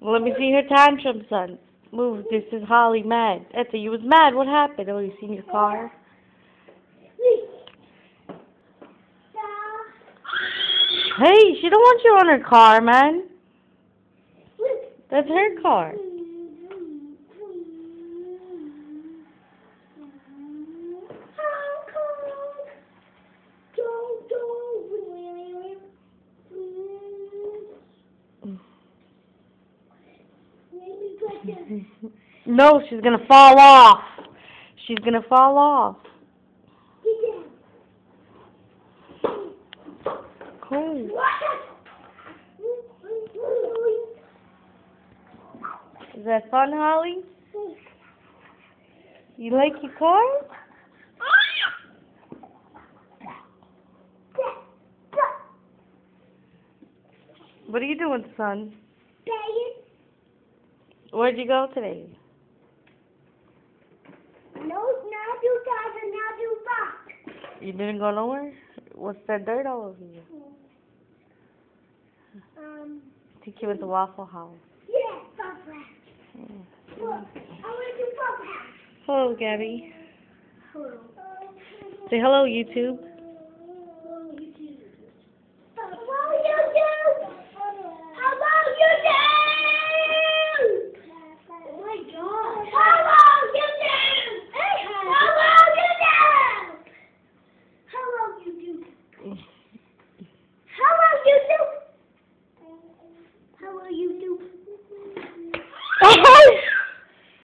Well, let me see her tantrum, son. Move. This is Holly mad. Etta, you was mad. What happened? Oh, you seen your car? Hey, she don't want you on her car, man. That's her car. No, she's gonna fall off. She's gonna fall off. Cool. Is that fun, Holly? You like your car? What are you doing, son? Where'd you go today? You didn't go nowhere? What's that dirt all over you? I think you went to Waffle House. Waffle House. Well, I went to Waffle House. Hello, Gabby. Hello. Say hello, YouTube.